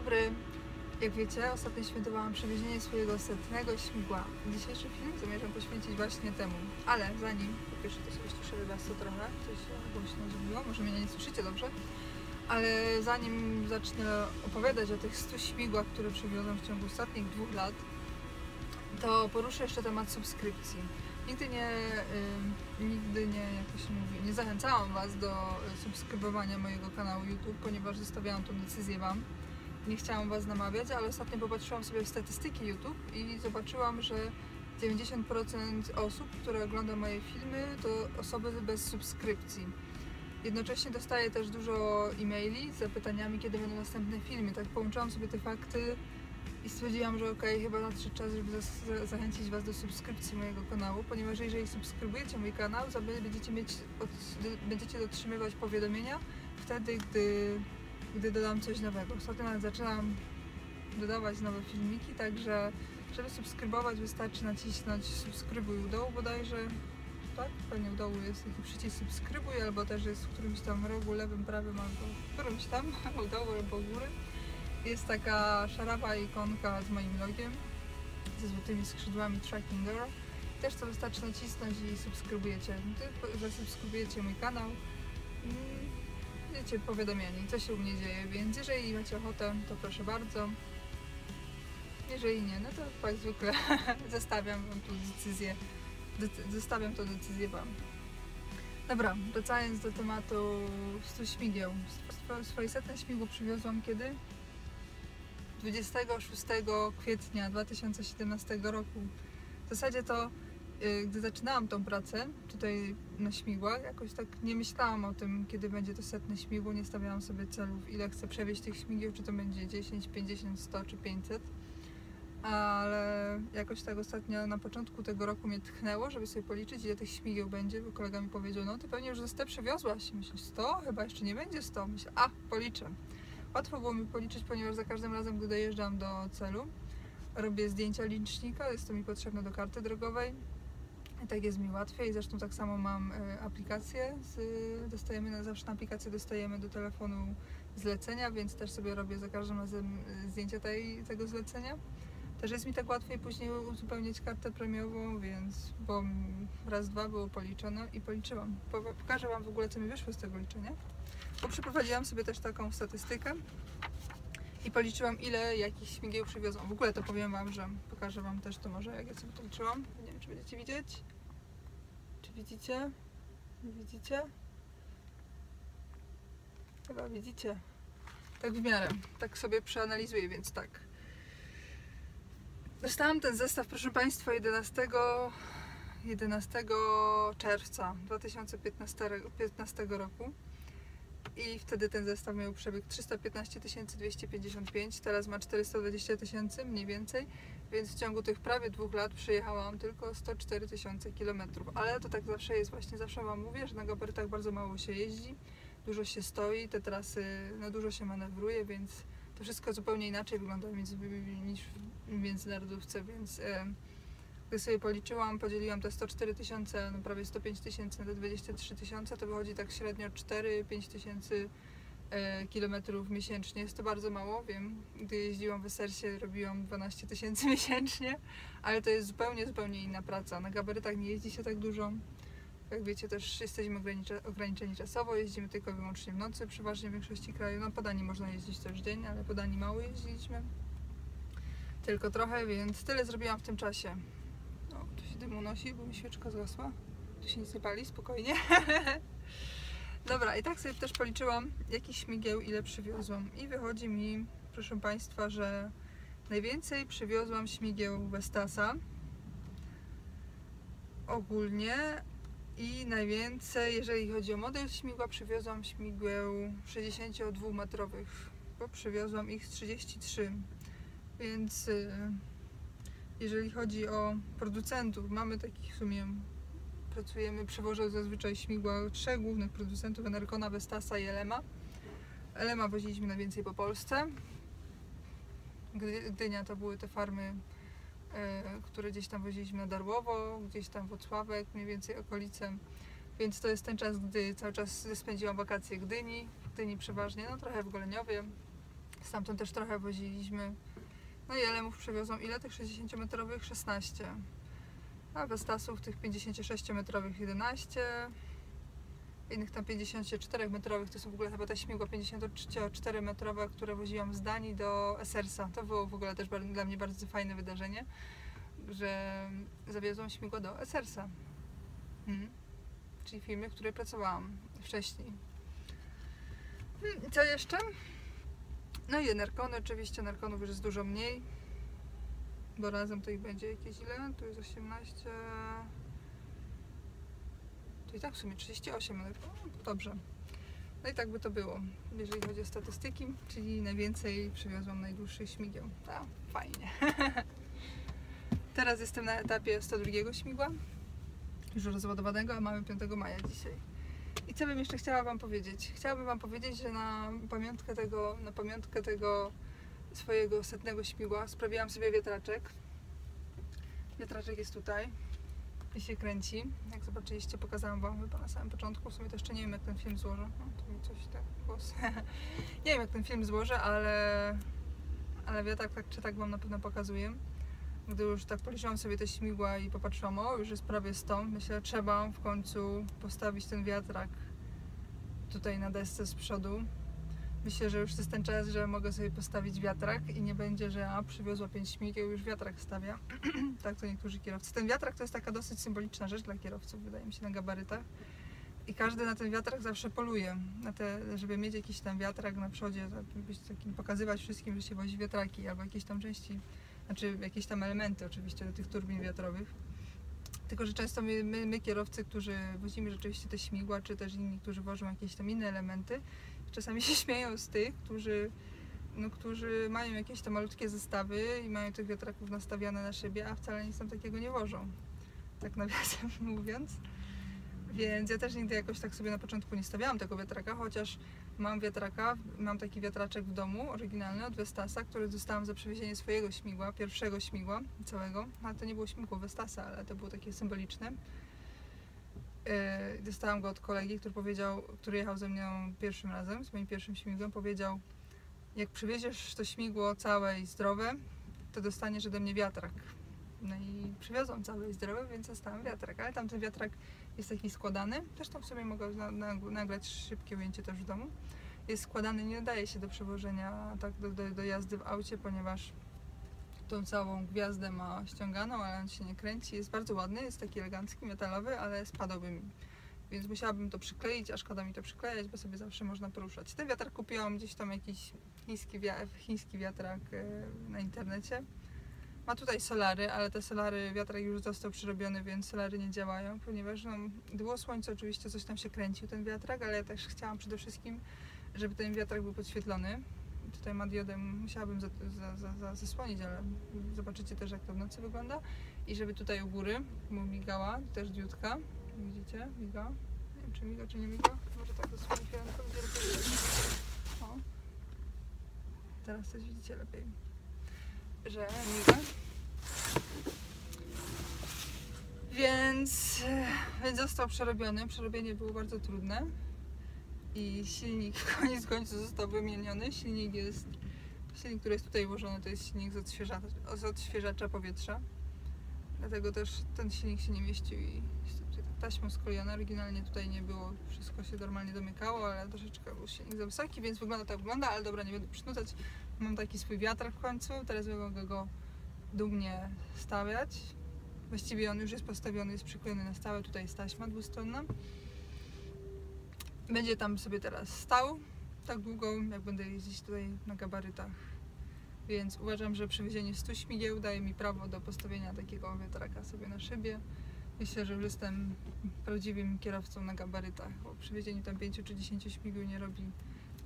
dobry. Jak wiecie, ostatnio świętowałam przewiezienie swojego 100. śmigła. Dzisiejszy film zamierzam poświęcić właśnie temu. Ale zanim, po pierwsze to sobie ściszę was to trochę, coś głośno zrobiło, może mnie nie słyszycie dobrze. Ale zanim zacznę opowiadać o tych 100 śmigłach, które przywiozłam w ciągu ostatnich 2 lat, to poruszę jeszcze temat subskrypcji. Nigdy nie, jak to się mówi, nie zachęcałam was do subskrybowania mojego kanału YouTube, ponieważ zostawiałam tą decyzję wam. Nie chciałam was namawiać, ale ostatnio popatrzyłam sobie w statystyki YouTube i zobaczyłam, że 90% osób, które ogląda moje filmy, to osoby bez subskrypcji. Jednocześnie dostaję też dużo e-maili z zapytaniami, kiedy będą następne filmy. Tak połączyłam sobie te fakty i stwierdziłam, że okej, chyba nadszedł czas, żeby zachęcić was do subskrypcji mojego kanału, ponieważ jeżeli subskrybujecie mój kanał, będziecie otrzymywać powiadomienia wtedy, gdy dodam coś nowego. Ostatnio nawet zaczynam dodawać nowe filmiki, także żeby subskrybować, wystarczy nacisnąć subskrybuj u dołu bodajże. Tak? Pewnie u dołu jest taki przycisk subskrybuj, albo też jest w którymś tam rogu lewym, prawym, albo w którymś tam u dołu albo u góry. Jest taka szarawa ikonka z moim logiem, ze złotymi skrzydłami Tracking Girl. Też to wystarczy nacisnąć i subskrybujecie. Zasubskrybujecie mój kanał. Będziecie powiadomieni, co się u mnie dzieje, więc jeżeli macie ochotę, to proszę bardzo. Jeżeli nie, no to jak zwykle zostawiam wam tu decyzję. Zostawiam tę decyzję wam. Dobra, wracając do tematu 100 śmigieł. Swoje 100 śmigło przywiozłam kiedy? 26 kwietnia 2017 roku. W zasadzie to, gdy zaczynałam tą pracę tutaj na śmigłach, jakoś tak nie myślałam o tym, kiedy będzie to 100 śmigło, nie stawiałam sobie celów, ile chcę przewieźć tych śmigieł, czy to będzie 10, 50, 100 czy 500. Ale jakoś tak ostatnio na początku tego roku mnie tchnęło, żeby sobie policzyć, ile tych śmigieł będzie, bo kolega mi powiedział, no ty pewnie już ze 100 przywiozłaś. Myślę, 100? Chyba jeszcze nie będzie 100. Myślę, policzę. Łatwo było mi policzyć, ponieważ za każdym razem, gdy dojeżdżam do celu, robię zdjęcia licznika, jest to mi potrzebne do karty drogowej. I tak jest mi łatwiej. Zresztą tak samo mam aplikację, zawsze na aplikację dostajemy do telefonu zlecenia, więc też sobie robię za każdym razem zdjęcia tego zlecenia. Też jest mi tak łatwiej później uzupełnić kartę premiową, więc bo raz, dwa było policzone i policzyłam. Pokażę wam w ogóle, co mi wyszło z tego liczenia, bo przeprowadziłam sobie też taką statystykę i policzyłam, ile jakich śmigieł przywiozłam. W ogóle to powiem wam, że pokażę wam też to może, jak ja sobie to liczyłam. Nie wiem, czy będziecie widzieć. Czy widzicie? Nie widzicie? Chyba widzicie. Tak w miarę. Tak sobie przeanalizuję, więc tak. Dostałam ten zestaw, proszę Państwa, 11 czerwca 2015 roku i wtedy ten zestaw miał przebieg 315 255, teraz ma 420 000 mniej więcej, więc w ciągu tych prawie 2 lat przejechałam tylko 104 000 km. Ale to tak zawsze jest, właśnie zawsze wam mówię, że na gabarytach bardzo mało się jeździ, dużo się stoi, te trasy, no dużo się manewruje, więc to wszystko zupełnie inaczej wygląda niż w międzynarodówce, więc gdy sobie policzyłam, podzieliłam te 104 000 na prawie 105 000 na 23 000, to wychodzi tak średnio 4-5 tysięcy kilometrów miesięcznie. Jest to bardzo mało, wiem. Gdy jeździłam w Esersie, robiłam 12 000 miesięcznie, ale to jest zupełnie inna praca. Na gabarytach nie jeździ się tak dużo. Jak wiecie, też jesteśmy ograniczeni czasowo, jeździmy tylko i wyłącznie w nocy, przeważnie w większości kraju. No po Danii można jeździć też dzień, ale po Danii mało jeździliśmy. Tylko trochę, więc tyle zrobiłam w tym czasie. O, tu się dym unosi, bo mi świeczka zgasła. Tu się nic nie pali, spokojnie. Dobra, i tak sobie też policzyłam, jakich śmigieł ile przywiozłam. I wychodzi mi, proszę Państwa, że najwięcej przywiozłam śmigieł Vestasa ogólnie. I najwięcej, jeżeli chodzi o model śmigła, przywiozłam śmigieł 62-metrowych, bo przywiozłam ich 33. Więc jeżeli chodzi o producentów, mamy takich w sumie, przewożę zazwyczaj śmigła 3 głównych producentów, Enercona, Vestasa i Elema. Elema woziliśmy najwięcej po Polsce. Gdynia to były te farmy, które gdzieś tam woziliśmy na Darłowo, gdzieś tam Włocławek, mniej więcej okolice. Więc to jest ten czas, gdy cały czas spędziłam wakacje w Gdyni przeważnie, no trochę w Goleniowie. Stamtąd też trochę woziliśmy. No i Elemów przewiozą ile tych 60-metrowych? 16. A Vestasów tych 56-metrowych 11. Innych tam 54-metrowych, to są w ogóle chyba ta śmigła 54-metrowa, które woziłam z Danii do Essersa. To było w ogóle też dla mnie bardzo fajne wydarzenie, że zawiozłam śmigło do Essersa. Czyli firmy, w której pracowałam wcześniej. I co jeszcze? No i Enerkony oczywiście, Enerkonów już jest dużo mniej, bo razem to ich będzie jakieś ile? Tu jest 18, to i tak w sumie 38, ale dobrze. No i tak by to było, jeżeli chodzi o statystyki, czyli najwięcej przywiozłam najdłuższych śmigieł. Tak, fajnie. Teraz jestem na etapie 102 śmigła, już rozładowanego, a mamy 5 maja dzisiaj. I co bym jeszcze chciała Wam powiedzieć? Chciałabym Wam powiedzieć, że na pamiątkę tego swojego 100 śmigła sprawiłam sobie wiatraczek. Wiatraczek jest tutaj i się kręci. Jak zobaczyliście, pokazałam Wam chyba na samym początku. W sumie to jeszcze nie wiem, jak ten film złożę. No, to mi coś tak głos. Nie wiem, jak ten film złożę, ale wiatrak tak czy tak Wam na pewno pokazuję. Gdy już tak policzyłam sobie te śmigła i popatrzyłam, o, już jest prawie 100, myślę, trzeba w końcu postawić ten wiatrak tutaj na desce z przodu. Myślę, że już jest ten czas, że mogę sobie postawić wiatrak i nie będzie, że przywiozła 5 śmigieł, już wiatrak stawia. Tak to niektórzy kierowcy. Ten wiatrak to jest taka dosyć symboliczna rzecz dla kierowców, wydaje mi się, na gabarytach. I każdy na ten wiatrak zawsze poluje, żeby mieć jakiś tam wiatrak na przodzie, pokazywać wszystkim, że się wozi wiatraki albo jakieś tam części, znaczy jakieś tam elementy oczywiście do tych turbin wiatrowych. Tylko że często my kierowcy, którzy wozimy rzeczywiście te śmigła, czy też inni, którzy wożą jakieś tam inne elementy, czasami się śmieją z tych, którzy mają jakieś tam malutkie zestawy i mają tych wiatraków nastawiane na szybie, a wcale nic tam takiego nie wożą. Tak nawiasem mówiąc. Więc ja też nigdy jakoś tak sobie na początku nie stawiałam tego wiatraka, chociaż mam taki wiatraczek w domu, oryginalny od Vestasa, który dostałam za przywiezienie swojego śmigła, pierwszego śmigła całego. Ale to nie było śmigło Vestasa, ale to było takie symboliczne. Dostałam go od kolegi, który jechał ze mną pierwszym razem, z moim pierwszym śmigłem, powiedział: jak przywieziesz to śmigło całe i zdrowe, to dostaniesz ode mnie wiatrak. No i przywiozłam całe i zdrowe, więc dostałam wiatrak, ale tamten wiatrak jest taki składany, zresztą w sobie mogę nagrać szybkie ujęcie też w domu. Jest składany, nie nadaje się do przewożenia tak do jazdy w aucie, ponieważ tą całą gwiazdę ma ściąganą, ale on się nie kręci. Jest bardzo ładny, jest taki elegancki, metalowy, ale spadłby mi. Więc musiałabym to przykleić, a szkoda mi to przyklejać, bo sobie zawsze można poruszać. Ten wiatrak kupiłam gdzieś tam, jakiś chiński wiatrak na internecie. Ma tutaj solary, ale te solary, wiatrak już został przerobiony, więc solary nie działają, ponieważ było słońce, oczywiście coś tam się kręcił ten wiatrak, ale ja też chciałam przede wszystkim, żeby ten wiatrak był podświetlony. Tutaj ma diodę, musiałabym zasłonić, ale zobaczycie też, jak to w nocy wygląda. I żeby tutaj u góry mu migała też diodka. Widzicie? Miga. Nie wiem, czy miga, czy nie miga. Może tak zasłonić firanką, będzie lepiej. O. Teraz coś widzicie lepiej. Że miga. Więc został przerobiony. Przerobienie było bardzo trudne. I silnik koniec końców został wymieniony. Silnik, który jest tutaj włożony, to jest silnik z odświeżacza powietrza. Dlatego też ten silnik się nie mieścił i jest tutaj taśmą sklejona. Oryginalnie tutaj nie było, wszystko się normalnie domykało, ale troszeczkę był silnik za wysoki, więc tak wygląda, ale dobra, nie będę przynudzać. Mam taki swój wiatrak w końcu, teraz mogę go dumnie stawiać. Właściwie on już jest postawiony, jest przyklejony na stałe, tutaj jest taśma dwustronna. Będzie tam sobie teraz stał, tak długo jak będę jeździć tutaj na gabarytach. Więc uważam, że przywiezienie 100 śmigieł daje mi prawo do postawienia takiego wiatraka sobie na szybie. Myślę, że już jestem prawdziwym kierowcą na gabarytach, bo przywiezienie tam 5 czy 10 śmigieł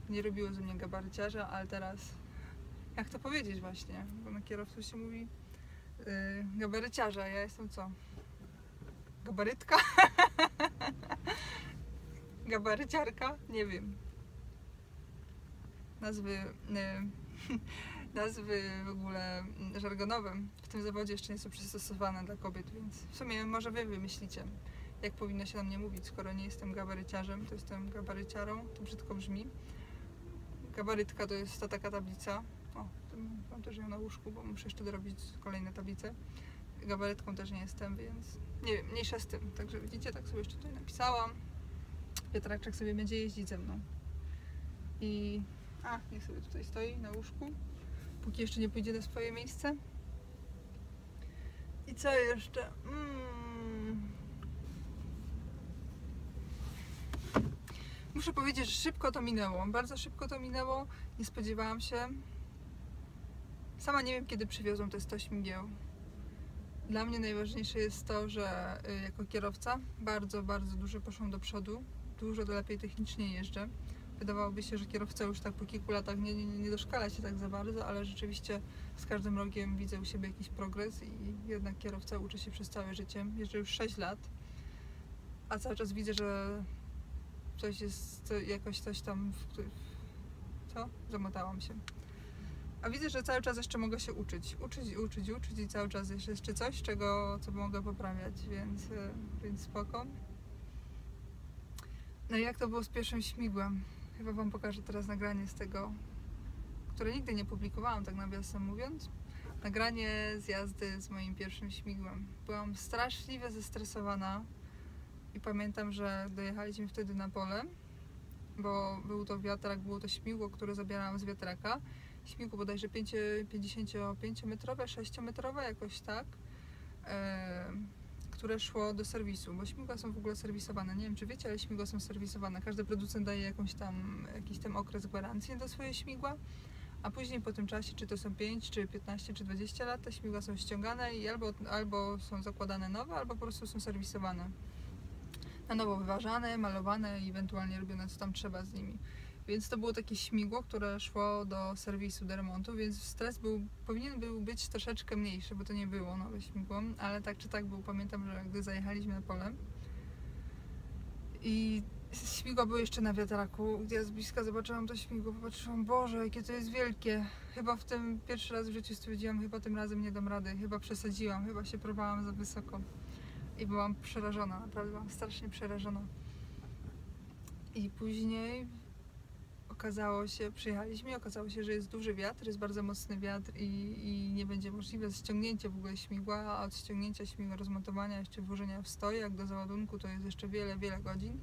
nie robiło ze mnie gabaryciarza, ale teraz, jak to powiedzieć właśnie, bo na kierowców się mówi gabaryciarza, a ja jestem co? Gabarytka? Gabaryciarka? Nie wiem. Nazwy w ogóle żargonowe w tym zawodzie jeszcze nie są przystosowane dla kobiet, więc w sumie może wy wymyślicie, jak powinno się na mnie mówić, skoro nie jestem gabaryciarzem, to jestem gabaryciarą, to brzydko brzmi. gabarytka to jest ta taka tablica. O, mam też ją na łóżku, bo muszę jeszcze dorobić kolejne tablice. Gabarytką też nie jestem, więc nie wiem, mniejsza z tym. Także widzicie, tak sobie jeszcze tutaj napisałam. Wiatraczek sobie będzie jeździć ze mną. I niech sobie tutaj stoi na łóżku, póki jeszcze nie pójdzie na swoje miejsce. I co jeszcze? Muszę powiedzieć, że szybko to minęło. Bardzo szybko to minęło. Nie spodziewałam się. Sama nie wiem, kiedy przywiozą te 100 śmigieł. Dla mnie najważniejsze jest to, że jako kierowca bardzo, bardzo dużo poszłam do przodu. Dużo lepiej technicznie jeżdżę. Wydawałoby się, że kierowca już tak po kilku latach nie doszkala się tak za bardzo, ale rzeczywiście z każdym rokiem widzę u siebie jakiś progres i jednak kierowca uczy się przez całe życie. Jeżdżę już 6 lat, a cały czas widzę, że coś jest, jakoś coś tam, co? Zamotałam się. A widzę, że cały czas jeszcze mogę się uczyć i cały czas jest jeszcze coś, co mogę poprawiać, więc spoko. No i jak to było z pierwszym śmigłem? Chyba wam pokażę teraz nagranie z tego, które nigdy nie publikowałam, tak nawiasem mówiąc. Nagranie z jazdy z moim pierwszym śmigłem. Byłam straszliwie zestresowana i pamiętam, że dojechaliśmy wtedy na pole, bo był to wiatrak, było to śmigło, które zabierałam z wiatraka. Śmigło bodajże 55-metrowe, 6-metrowe, jakoś tak, które szło do serwisu, bo śmigła są w ogóle serwisowane. Nie wiem, czy wiecie, ale śmigła są serwisowane. Każdy producent daje jakiś tam okres gwarancji do swoje śmigła, a później po tym czasie, czy to są 5, czy 15, czy 20 lat, te śmigła są ściągane i albo są zakładane nowe, albo po prostu są serwisowane. Na nowo wyważane, malowane i ewentualnie robione co tam trzeba z nimi. Więc to było takie śmigło, które szło do serwisu, do remontu, więc stres powinien był być troszeczkę mniejszy, bo to nie było nowe śmigło, ale tak czy tak był. Pamiętam, że gdy zajechaliśmy na pole i śmigła były jeszcze na wiatraku, gdy ja z bliska zobaczyłam to śmigło, popatrzyłam, Boże, jakie to jest wielkie. Chyba w tym pierwszy raz w życiu stwierdziłam, chyba tym razem nie dam rady, chyba przesadziłam, chyba się próbowałam za wysoko. I byłam przerażona, naprawdę byłam strasznie przerażona. I później przyjechaliśmy i okazało się, że jest duży wiatr, jest bardzo mocny wiatr i nie będzie możliwe ściągnięcie w ogóle śmigła, a od ściągnięcia śmigła, rozmontowania, jeszcze włożenia w stojak do załadunku to jest jeszcze wiele, wiele godzin.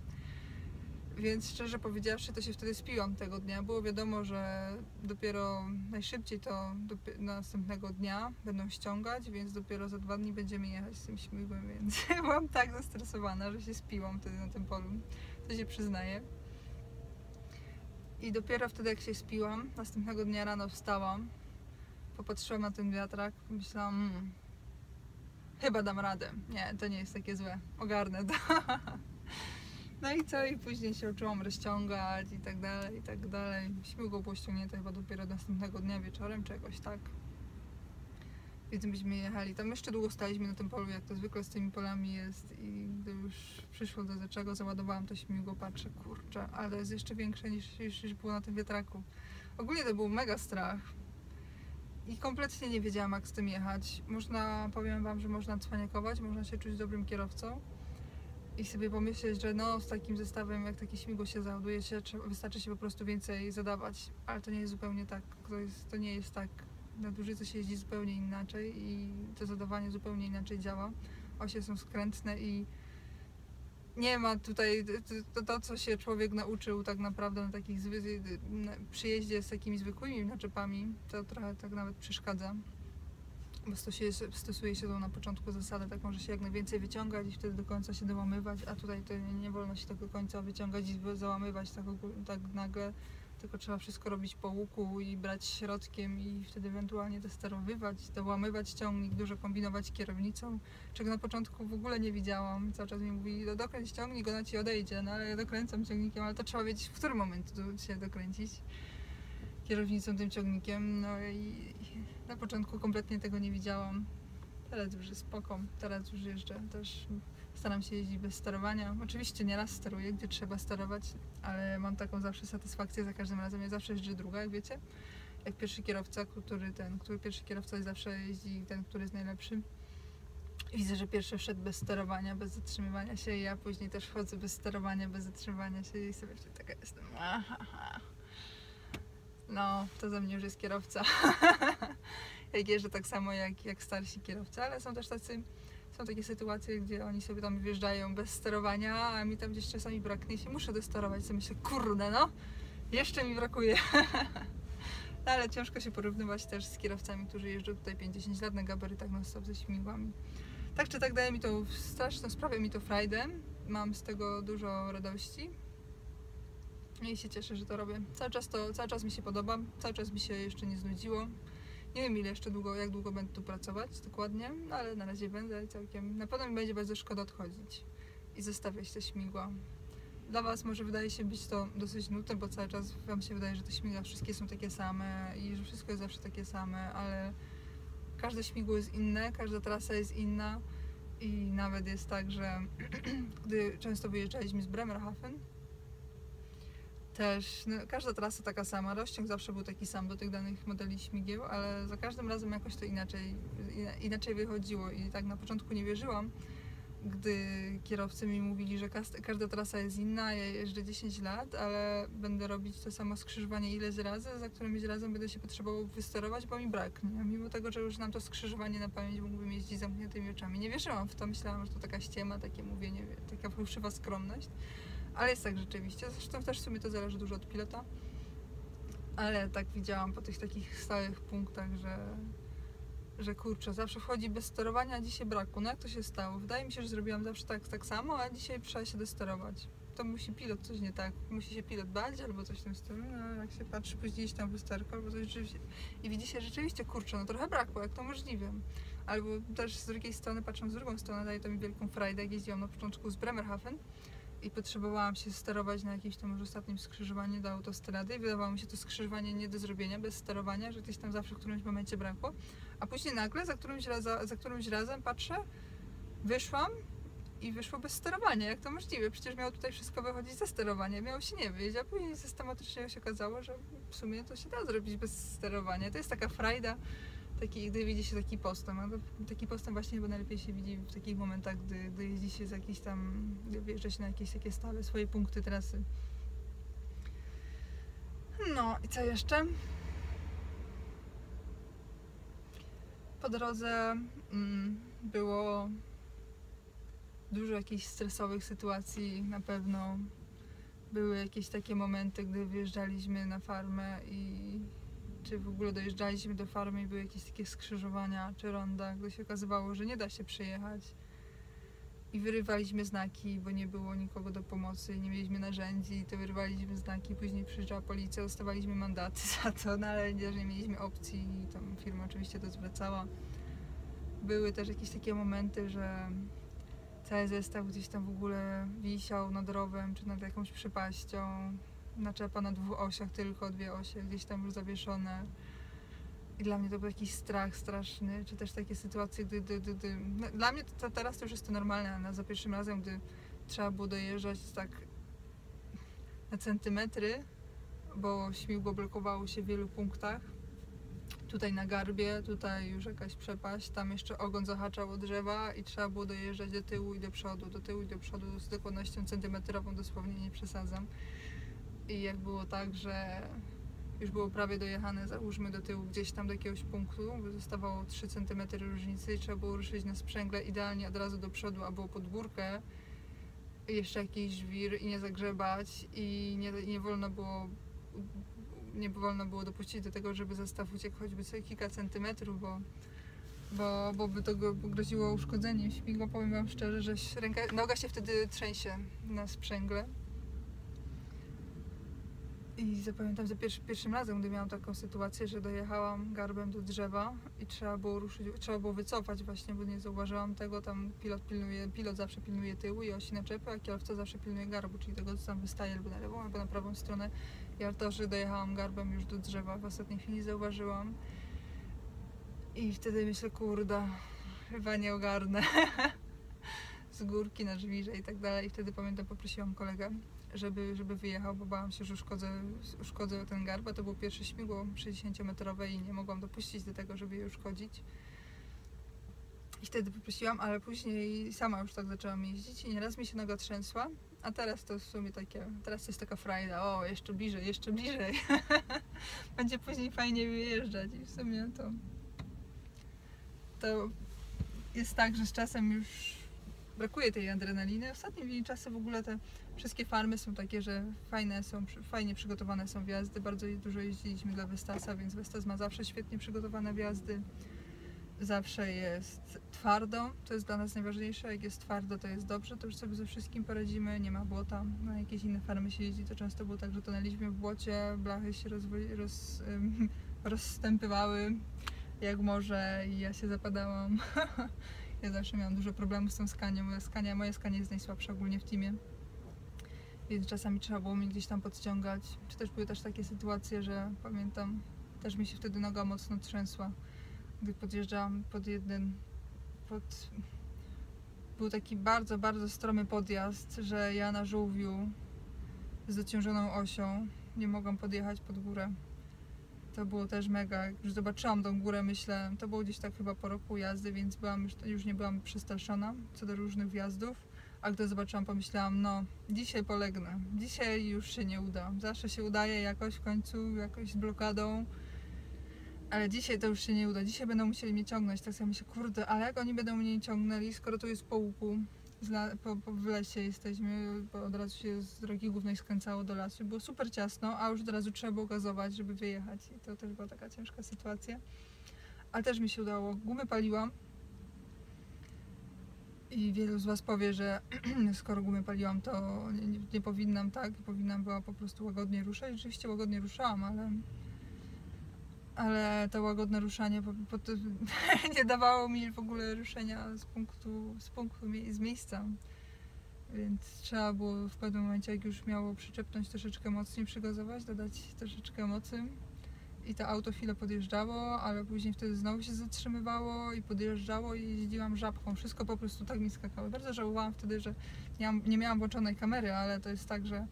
Więc szczerze powiedziawszy, to się wtedy spiłam tego dnia. Było wiadomo, że dopiero najszybciej to następnego dnia będą ściągać, więc dopiero za 2 dni będziemy jechać z tym śmigłem, więc byłam tak zestresowana, że się spiłam wtedy na tym polu, to się przyznaję. I dopiero wtedy, jak się spiłam, następnego dnia rano wstałam, popatrzyłam na ten wiatrak, pomyślałam, chyba dam radę. Nie, to nie jest takie złe, ogarnę to. No i co? I później się uczyłam rozciągać i tak dalej, i tak dalej. Śmigło było ściągnięte chyba dopiero następnego dnia wieczorem, czy jakoś tak. Więc myśmy jechali. Tam jeszcze długo staliśmy na tym polu, jak to zwykle z tymi polami jest. I gdy już przyszło do czego, załadowałam to śmigło, patrzę, kurczę, ale jest jeszcze większe niż było na tym wiatraku. Ogólnie to był mega strach. I kompletnie nie wiedziałam, jak z tym jechać. Powiem wam, że można cwaniakować, można się czuć dobrym kierowcą. I sobie pomyśleć, że no z takim zestawem, jak takie śmigło się załaduje, wystarczy się po prostu więcej zadawać. Ale to nie jest zupełnie tak. To nie jest tak. Na dużycy się jeździ zupełnie inaczej i to zadawanie zupełnie inaczej działa. Osie są skrętne i nie ma tutaj to co się człowiek nauczył tak naprawdę na takich przyjeździe z takimi zwykłymi naczepami, to trochę tak nawet przeszkadza. Bo stosuje się na początku zasadę taką, że się jak najwięcej wyciągać i wtedy do końca się dołamywać, a tutaj to nie wolno się tego końca wyciągać i załamywać tak nagle, tylko trzeba wszystko robić po łuku i brać środkiem i wtedy ewentualnie desterowywać, dołamywać ciągnik, dużo kombinować kierownicą, czego na początku w ogóle nie widziałam. Cały czas mi mówi, dokręć ciągnik, ona ci odejdzie, no ale ja dokręcam ciągnikiem, ale to trzeba wiedzieć, w którym momencie się dokręcić kierownicą, tym ciągnikiem, no i na początku kompletnie tego nie widziałam. Teraz już jest spoko, teraz już jeżdżę, też staram się jeździć bez sterowania. Oczywiście nieraz steruję, gdzie trzeba sterować, ale mam taką zawsze satysfakcję za każdym razem. Ja zawsze jeżdżę druga, jak wiecie, jak pierwszy kierowca, który pierwszy kierowca zawsze jeździ ten, który jest najlepszy. I widzę, że pierwszy wszedł bez sterowania, bez zatrzymywania się i ja później też wchodzę bez sterowania, bez zatrzymywania się i sobie wtedy taka jestem. No, to ze mnie już jest kierowca. Jak jeżdżę tak samo jak starsi kierowcy, ale są też są takie sytuacje, gdzie oni sobie tam wjeżdżają bez sterowania, a mi tam gdzieś czasami braknie się, muszę dosterować, co myślę, kurde no, jeszcze mi brakuje. No, ale ciężko się porównywać też z kierowcami, którzy jeżdżą tutaj 50 lat na gabarytach non-stop ze śmigłami. Tak czy tak daje mi to straszną, sprawia mi to frajdę, mam z tego dużo radości. I się cieszę, że to robię. Cały czas mi się podoba, cały czas mi się jeszcze nie znudziło. Nie wiem jak długo będę tu pracować dokładnie, no ale na razie będę całkiem. Na pewno mi będzie bardzo szkoda odchodzić i zostawiać te śmigła. Dla Was może wydaje się być to dosyć nudne, bo cały czas Wam się wydaje, że te śmigła wszystkie są takie same i że wszystko jest zawsze takie same, ale każde śmigło jest inne, każda trasa jest inna i nawet jest tak, że gdy często wyjeżdżaliśmy z Bremerhaven, też no, każda trasa taka sama, rozciąg zawsze był taki sam do tych danych modeli śmigieł, ale za każdym razem jakoś to inaczej wychodziło i tak na początku nie wierzyłam, gdy kierowcy mi mówili, że każda trasa jest inna, ja jeżdżę 10 lat, ale będę robić to samo skrzyżowanie ileś razy, za którymś razem będę się potrzebował wysterować, bo mi braknie. Mimo tego, że już znam to skrzyżowanie na pamięć, mógłbym jeździć zamkniętymi oczami. Nie wierzyłam w to, myślałam, że to taka ściema, takie mówienie, taka fałszywa skromność. Ale jest tak rzeczywiście, zresztą też w sumie to zależy dużo od pilota. Ale tak widziałam po tych takich stałych punktach, że kurczę, zawsze wchodzi bez sterowania, a dzisiaj brakło. No jak to się stało? Wydaje mi się, że zrobiłam zawsze tak samo, a dzisiaj trzeba się dosterować. To musi pilot coś nie tak, musi się pilot bać albo coś w tym stylu, no jak się patrzy później tam w lusterko albo coś rzeczywiście i widzi się rzeczywiście, kurczę, no trochę brakło, jak to możliwe. Albo też z drugiej strony, patrząc z drugą stronę, daje to mi wielką frajdę, jak jeździłam na początku z Bremerhaven i potrzebowałam się sterować na jakimś tam już ostatnim skrzyżowaniu do autostrady i wydawało mi się to skrzyżowanie nie do zrobienia, bez sterowania, że gdzieś tam zawsze w którymś momencie brakło, a później nagle za którymś razem patrzę, wyszłam i wyszło bez sterowania. Jak to możliwe? Przecież miało tutaj wszystko wychodzić ze sterowania, miało się nie wyjść, a później systematycznie się okazało, że w sumie to się da zrobić bez sterowania. To jest taka frajda, gdy widzi się taki postęp. Taki postęp właśnie chyba najlepiej się widzi w takich momentach, gdy jeździ się z jakichś tam, gdy wjeżdża się na jakieś takie stałe swoje punkty trasy. No i co jeszcze? Po drodze było dużo jakichś stresowych sytuacji na pewno. Były jakieś takie momenty, gdy wyjeżdżaliśmy na farmę czy w ogóle dojeżdżaliśmy do farmy i były jakieś takie skrzyżowania czy ronda, gdy się okazywało, że nie da się przejechać. I wyrywaliśmy znaki, bo nie było nikogo do pomocy, nie mieliśmy narzędzi, to wyrywaliśmy znaki, później przyjeżdżała policja, dostawaliśmy mandaty za to, no ale nie mieliśmy opcji i tam firma oczywiście to zwracała. Były też jakieś takie momenty, że cały zestaw gdzieś tam w ogóle wisiał nad rowem czy nad jakąś przepaścią. Naczepa na 2 osiach tylko, 2 osie gdzieś tam już zawieszone. I dla mnie to był jakiś strach straszny, czy też takie sytuacje, gdy no, dla mnie teraz to już jest to normalne, ale za pierwszym razem, gdy trzeba było dojeżdżać tak na centymetry, bo śmigło blokowało się w wielu punktach. Tutaj na garbie, tutaj już jakaś przepaść, tam jeszcze ogon zahaczał o drzewa i trzeba było dojeżdżać do tyłu i do przodu z dokładnością centymetrową, dosłownie nie przesadzam. I jak było tak, że już było prawie dojechane, załóżmy do tyłu gdzieś tam do jakiegoś punktu, bo zostawało 3 cm różnicy i trzeba było ruszyć na sprzęgle idealnie od razu do przodu albo pod górkę, i jeszcze jakiś żwir i nie zagrzebać i nie wolno było dopuścić do tego, żeby zestaw uciekł choćby sobie kilka centymetrów, bo by to groziło uszkodzeniem śmigła. Powiem Wam szczerze, że noga się wtedy trzęsie na sprzęgle. I zapamiętam za pierwszym razem, gdy miałam taką sytuację, że dojechałam garbem do drzewa i trzeba było wycofać właśnie, bo nie zauważyłam tego, tam pilot zawsze pilnuje tyłu i osi naczepy, a kierowca zawsze pilnuje garbu, czyli tego, co tam wystaje albo na lewą, albo na prawą stronę. Ja to, że dojechałam garbem już do drzewa, w ostatniej chwili zauważyłam i wtedy myślę, kurde, chyba nie ogarnę z górki na żwirze i tak dalej. I wtedy pamiętam, poprosiłam kolegę, żeby wyjechał, bo bałam się, że uszkodzę ten garb, a to było pierwsze śmigło 60-metrowe i nie mogłam dopuścić do tego, żeby je uszkodzić. I wtedy poprosiłam, ale później sama już tak zaczęłam jeździć i nieraz mi się noga trzęsła A teraz to w sumie takie, teraz to jest taka frajda, o, jeszcze bliżej, jeszcze bliżej. Będzie później fajnie wyjeżdżać i w sumie to jest tak, że z czasem już brakuje tej adrenaliny. Ostatnie czasy w ogóle te wszystkie farmy są takie, że fajnie przygotowane są wjazdy. Bardzo dużo jeździliśmy dla Vestasa, więc Vestas ma zawsze świetnie przygotowane wjazdy. Zawsze jest twardo, to jest dla nas najważniejsze. Jak jest twardo, to jest dobrze, to już sobie ze wszystkim poradzimy. Nie ma błota. Na jakieś inne farmy się jeździ, to często było tak, że tonęliśmy w błocie, blachy się rozstępywały jak morze i ja się zapadałam. Ja zawsze miałam dużo problemów z tą skanią. Moje skanie jest najsłabsze ogólnie w teamie. Więc czasami trzeba było mnie gdzieś tam podciągać. Czy też były też takie sytuacje, że pamiętam, też mi się wtedy noga mocno trzęsła, gdy podjeżdżałam był taki bardzo, bardzo stromy podjazd, że ja na żółwiu z dociążoną osią nie mogłam podjechać pod górę. To było też mega. Jak już zobaczyłam tą górę, myślę, to było gdzieś tak chyba po roku jazdy, więc już nie byłam przestraszona co do różnych wjazdów. A gdy zobaczyłam, pomyślałam, no dzisiaj polegnę. Dzisiaj już się nie uda. Zawsze się udaje jakoś w końcu, jakoś z blokadą. Ale dzisiaj to już się nie uda. Dzisiaj będą musieli mnie ciągnąć. Tak sobie myślę, kurde, ale jak oni będą mnie ciągnęli, skoro tu jest po łuku, w lesie jesteśmy, bo od razu się z drogi głównej skręcało do lasu. Było super ciasno, a już od razu trzeba było gazować, żeby wyjechać. I to też była taka ciężka sytuacja. Ale też mi się udało. Gumy paliłam. I wielu z Was powie, że skoro gumy paliłam, to nie powinnam, tak? Powinnam była po prostu łagodnie ruszać. Rzeczywiście łagodnie ruszałam, ale to łagodne ruszanie nie dawało mi w ogóle ruszenia z miejsca. Więc trzeba było w pewnym momencie, jak już miało przyczepnąć, troszeczkę mocniej przygazować, dodać troszeczkę mocy. I to auto chwilę podjeżdżało, ale później wtedy znowu się zatrzymywało i podjeżdżało i jeździłam żabką. Wszystko po prostu tak mi skakało. Bardzo żałowałam wtedy, że nie miałam włączonej kamery, ale to jest tak, że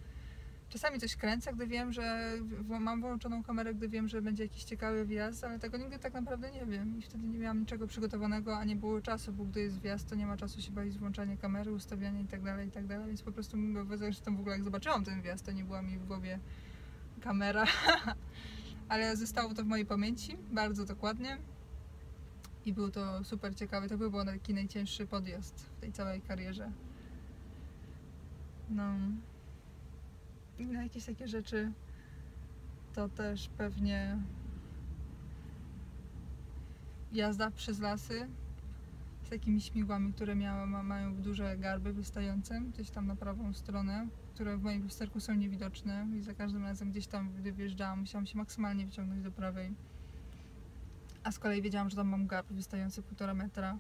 czasami coś kręcę, gdy wiem, że mam włączoną kamerę, gdy wiem, że będzie jakiś ciekawy wjazd, ale tego nigdy tak naprawdę nie wiem. I wtedy nie miałam niczego przygotowanego, a nie było czasu, bo gdy jest wjazd, to nie ma czasu się bawić z włączania kamery, ustawiania itd., więc po prostu, zresztą w ogóle jak zobaczyłam ten wjazd, to nie była mi w głowie kamera. Ale zostało to w mojej pamięci, bardzo dokładnie. I był to super ciekawe. To był taki najcięższy podjazd w tej całej karierze. No. I na jakieś takie rzeczy to też pewnie jazda przez lasy z takimi śmigłami, które mają duże garby wystające gdzieś tam na prawą stronę, które w moim lusterku są niewidoczne i za każdym razem gdzieś tam, gdy wjeżdżałam, musiałam się maksymalnie wyciągnąć do prawej. A z kolei wiedziałam, że tam mam garb wystający 1,5 metra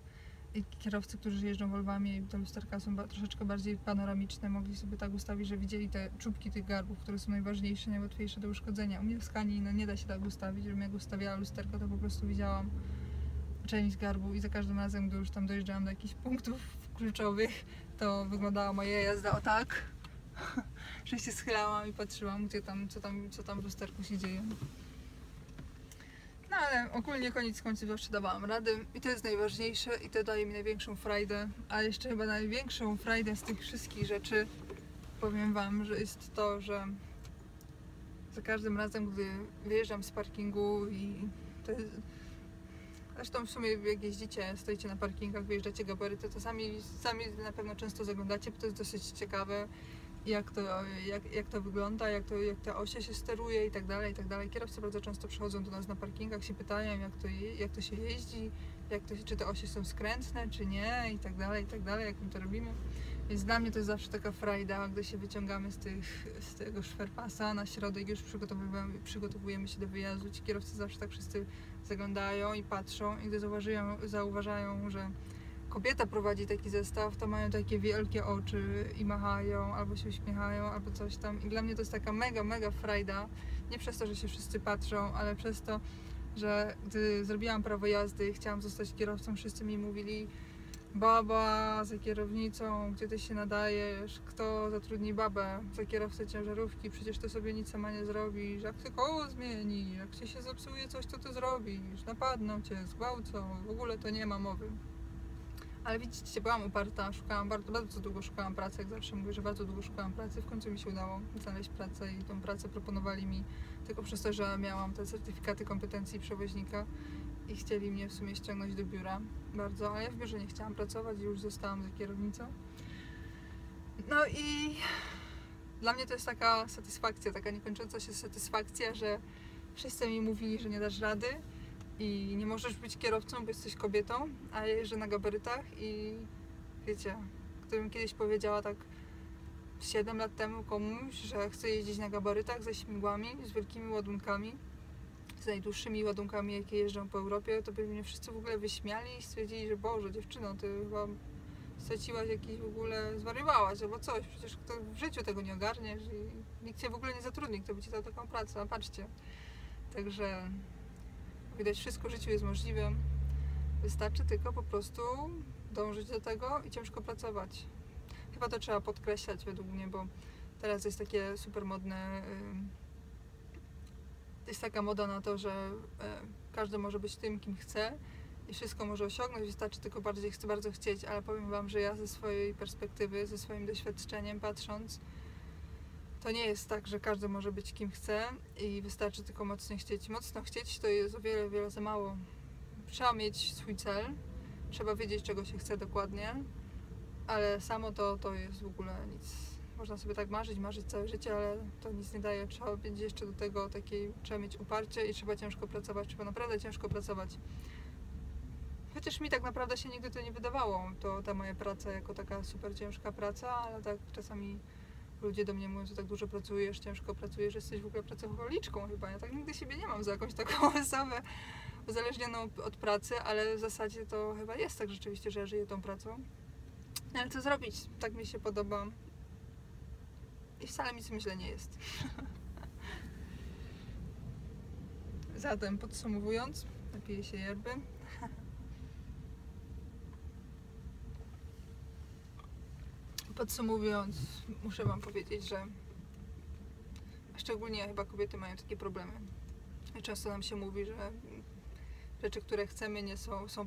i kierowcy, którzy jeżdżą Volvami i te lusterka są troszeczkę bardziej panoramiczne, mogli sobie tak ustawić, że widzieli te czubki tych garbów, które są najważniejsze, najłatwiejsze do uszkodzenia. U mnie w Scanii nie da się tak ustawić, żebym jak ustawiała lusterko, to po prostu widziałam część garbu i za każdym razem, gdy już tam dojeżdżałam do jakichś punktów kluczowych, to wyglądała moja jazda o tak, że się schylałam i patrzyłam, co tam w lusterku się dzieje. No ale ogólnie koniec końców zawsze dawałam radę i to jest najważniejsze i to daje mi największą frajdę, a jeszcze chyba największą frajdę z tych wszystkich rzeczy powiem Wam, że jest to, że za każdym razem, gdy wyjeżdżam z parkingu i to jest... Zresztą w sumie jak jeździcie, stoicie na parkingach, wyjeżdżacie gabaryty, to sami na pewno często zaglądacie, bo to jest dosyć ciekawe, jak to wygląda, jak ta osia się steruje i tak dalej, i tak dalej. Kierowcy bardzo często przychodzą do nas na parkingach, się pytają, jak to się jeździ, czy te osie są skrętne, czy nie, i tak dalej, jak my to robimy. Więc dla mnie to jest zawsze taka frajda, gdy się wyciągamy z tego szwerpasa na środek, już przygotowujemy się do wyjazdu. Ci kierowcy zawsze tak wszyscy zaglądają i patrzą i gdy zauważają, że kobieta prowadzi taki zestaw, to mają takie wielkie oczy i machają, albo się uśmiechają, albo coś tam. I dla mnie to jest taka mega, mega frajda. Nie przez to, że się wszyscy patrzą, ale przez to, że gdy zrobiłam prawo jazdy i chciałam zostać kierowcą, wszyscy mi mówili: baba za kierownicą, gdzie ty się nadajesz, kto zatrudni babę za kierowcę ciężarówki, przecież to sobie nic sama nie zrobisz, jak ty koło zmieni, jak ci się zepsuje coś, to ty zrobisz, napadną cię, zgwałcą, w ogóle to nie ma mowy. Ale widzicie, byłam uparta, szukałam bardzo długo szukałam pracy, jak zawsze mówię, że bardzo długo szukałam pracy. W końcu mi się udało znaleźć pracę i tą pracę proponowali mi tylko przez to, że miałam te certyfikaty kompetencji przewoźnika i chcieli mnie w sumie ściągnąć do biura bardzo, ale ja w biurze nie chciałam pracować i już zostałam za kierownicą. No i dla mnie to jest taka satysfakcja, taka niekończąca się satysfakcja, że wszyscy mi mówili, że nie dasz rady i nie możesz być kierowcą, bo jesteś kobietą, a ja jeżdżę na gabarytach i wiecie, gdybym kiedyś powiedziała tak 7 lat temu komuś, że chcę jeździć na gabarytach ze śmigłami, z wielkimi ładunkami, z najdłuższymi ładunkami, jakie jeżdżą po Europie, to by mnie wszyscy w ogóle wyśmiali i stwierdzili, że Boże, dziewczyno, ty chyba straciłaś jakiś w ogóle, zwariowałaś albo coś, przecież kto w życiu tego nie ogarniesz i nikt cię w ogóle nie zatrudni, kto by ci dał taką pracę, a patrzcie. Także widać, wszystko w życiu jest możliwe, wystarczy tylko po prostu dążyć do tego i ciężko pracować. Chyba to trzeba podkreślać według mnie, bo teraz jest takie super modne, jest taka moda na to, że każdy może być tym, kim chce i wszystko może osiągnąć, wystarczy tylko bardzo chcieć, ale powiem wam, że ja ze swojej perspektywy, ze swoim doświadczeniem patrząc, to nie jest tak, że każdy może być kim chce i wystarczy tylko mocno chcieć. Mocno chcieć to jest o wiele za mało. Trzeba mieć swój cel, trzeba wiedzieć, czego się chce dokładnie, ale samo to jest w ogóle nic. Można sobie tak marzyć całe życie, ale to nic nie daje. Trzeba mieć jeszcze do tego trzeba mieć uparcie i trzeba ciężko pracować, trzeba naprawdę ciężko pracować. Chociaż mi tak naprawdę się nigdy to nie wydawało, ta moja praca jako taka super ciężka praca, ale tak czasami ludzie do mnie mówią, że tak dużo pracujesz, ciężko pracujesz, że jesteś w ogóle pracocholiczką chyba. Ja tak nigdy siebie nie mam za jakąś taką osobę uzależnioną od pracy, ale w zasadzie to chyba jest tak rzeczywiście, że ja żyję tą pracą. No ale co zrobić? Tak mi się podoba. I wcale mi źle nie jest. Zatem podsumowując, napiję się yerby. Podsumowując, muszę wam powiedzieć, że szczególnie chyba kobiety mają takie problemy. Często nam się mówi, że rzeczy, które chcemy, nie są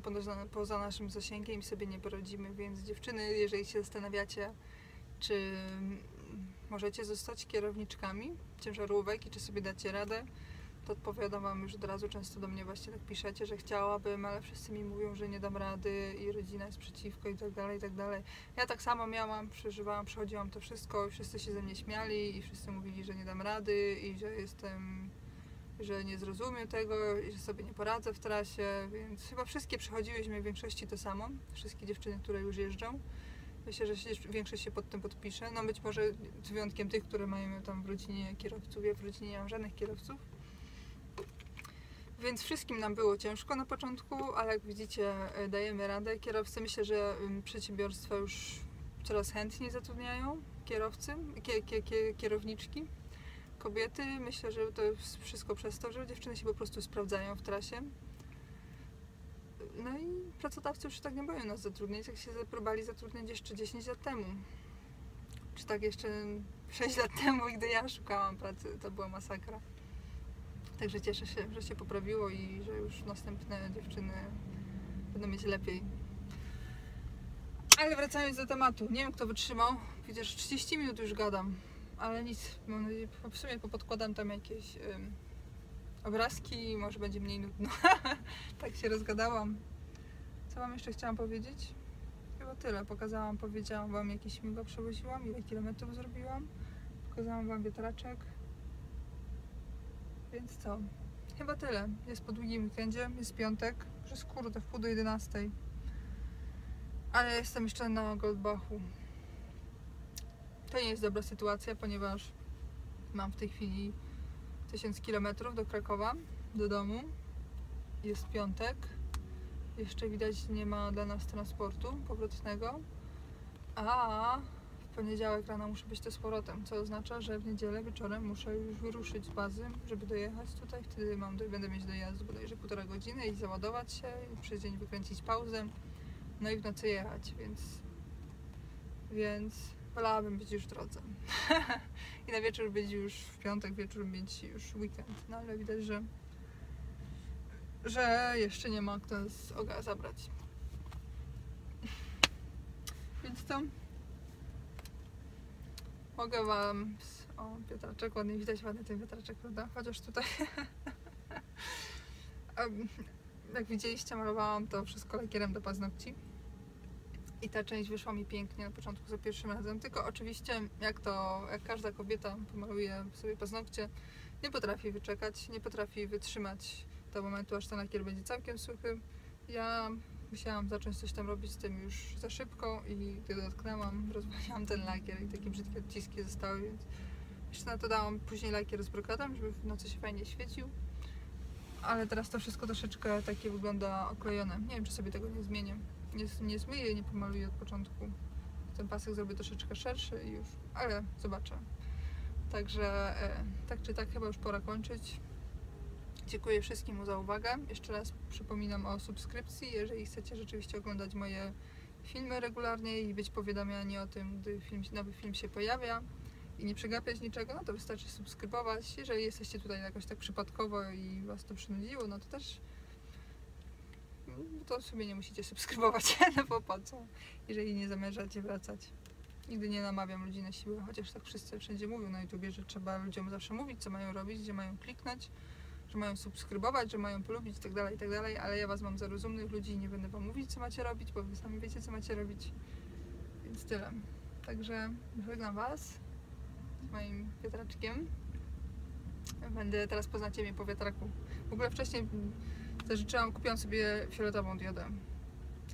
poza naszym zasięgiem i sobie nie poradzimy, więc dziewczyny, jeżeli się zastanawiacie, czy możecie zostać kierowniczkami ciężarówek i czy sobie dacie radę, to odpowiadam wam już od razu, często do mnie właśnie tak piszecie, że chciałabym, ale wszyscy mi mówią, że nie dam rady i rodzina jest przeciwko i tak dalej, i tak dalej. Ja tak samo miałam, przeżywałam, przechodziłam to wszystko i wszyscy się ze mnie śmiali i wszyscy mówili, że nie dam rady i że nie zrozumiem tego i że sobie nie poradzę w trasie, więc chyba wszystkie przechodziłyśmy w większości to samo, wszystkie dziewczyny, które już jeżdżą. Myślę, że większość się pod tym podpisze, no być może z wyjątkiem tych, które mają tam w rodzinie kierowców, ja w rodzinie nie mam żadnych kierowców. Więc wszystkim nam było ciężko na początku, ale jak widzicie, dajemy radę. Kierowcy, myślę, że przedsiębiorstwa już coraz chętniej zatrudniają kierowniczki. Kobiety, myślę, że to jest wszystko przez to, że dziewczyny się po prostu sprawdzają w trasie. No i pracodawcy już tak nie boją nas zatrudniać, jak się próbowali zatrudniać jeszcze 10 lat temu. Czy tak jeszcze 6 lat temu, gdy ja szukałam pracy, to była masakra. Także cieszę się, że się poprawiło i że już następne dziewczyny będą mieć lepiej. Ale wracając do tematu, nie wiem kto wytrzymał, widzę, że 30 minut już gadam, ale nic, mam nadzieję, w sumie podkładam tam jakieś obrazki i może będzie mniej nudno. Tak się rozgadałam. Co wam jeszcze chciałam powiedzieć? Chyba tyle. Powiedziałam wam, jakie śmigła przewoziłam, ile kilometrów zrobiłam. Pokazałam wam wiatraczek. Więc co? Chyba tyle. Jest po długim weekendzie, jest piątek, przez kurde, w pół do 11. Ale jestem jeszcze na Goldbachu. To nie jest dobra sytuacja, ponieważ mam w tej chwili 1000 km do Krakowa, do domu. Jest piątek. Jeszcze widać, nie ma dla nas transportu powrotnego. A w poniedziałek rano muszę być to z powrotem, co oznacza, że w niedzielę wieczorem muszę już wyruszyć z bazy, żeby dojechać tutaj. Wtedy będę mieć dojazd bodajże 1,5 godziny i załadować się, i przez dzień wykręcić pauzę, no i w nocy jechać, więc wolałabym być już w drodze. I na wieczór być już, w piątek wieczór mieć już weekend, no ale widać, że jeszcze nie ma kto z Oga zabrać. Ponadto mogę Wam... O, wiatraczek, ładnie widać, ładny ten wiatraczek, prawda? Chociaż tutaj... Jak widzieliście, malowałam to wszystko lakierem do paznokci. I ta część wyszła mi pięknie na początku za pierwszym razem, tylko oczywiście jak każda kobieta pomaluje sobie paznokcie, nie potrafi wyczekać, nie potrafi wytrzymać do momentu, aż ten lakier będzie całkiem suchy. Ja musiałam zacząć coś tam robić z tym już za szybko i gdy dotknęłam, rozwaliłam ten lakier i takie brzydkie odciski zostały, więc jeszcze na to dałam później lakier z brokatem, żeby w nocy się fajnie świecił. Ale teraz to wszystko troszeczkę takie wygląda oklejone. Nie wiem, czy sobie tego nie zmienię. Nie zmyję i nie pomaluję od początku. Ten pasek zrobię troszeczkę szerszy i już, ale zobaczę. Także tak czy tak chyba już pora kończyć. Dziękuję wszystkim za uwagę. Jeszcze raz przypominam o subskrypcji, jeżeli chcecie rzeczywiście oglądać moje filmy regularnie i być powiadamiani o tym, gdy nowy film się pojawia i nie przegapiać niczego, no to wystarczy subskrybować. Jeżeli jesteście tutaj jakoś tak przypadkowo i Was to przynudziło, no to też to sobie nie musicie subskrybować, no bo po co, jeżeli nie zamierzacie wracać. Nigdy nie namawiam ludzi na siłę, chociaż tak wszyscy wszędzie mówią na YouTubie, że trzeba ludziom zawsze mówić, co mają robić, gdzie mają kliknąć, że mają subskrybować, że mają polubić itd., ale ja Was mam za rozumnych ludzi i nie będę Wam mówić, co macie robić, bo Wy sami wiecie, co macie robić. Więc tyle. Także żegnam Was z moim wiatraczkiem. Poznacie mnie po wiatraku. W ogóle wcześniej kupiłam sobie fioletową diodę.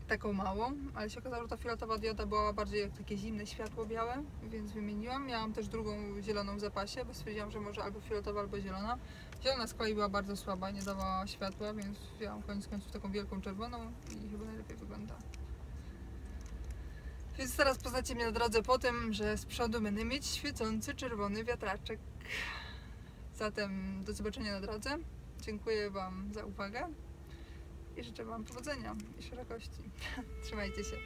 Taką małą, ale się okazało, że ta fioletowa dioda była bardziej jak takie zimne światło białe, więc wymieniłam. Miałam też drugą zieloną w zapasie, bo stwierdziłam, że może albo fioletowa, albo zielona. Zielona z kolei była bardzo słaba, nie dawała światła, więc wzięłam koniec końców taką wielką czerwoną i chyba najlepiej wygląda. Więc teraz poznacie mnie na drodze po tym, że z przodu będę mieć świecący czerwony wiatraczek. Zatem do zobaczenia na drodze. Dziękuję Wam za uwagę i życzę Wam powodzenia i szerokości. Trzymajcie się.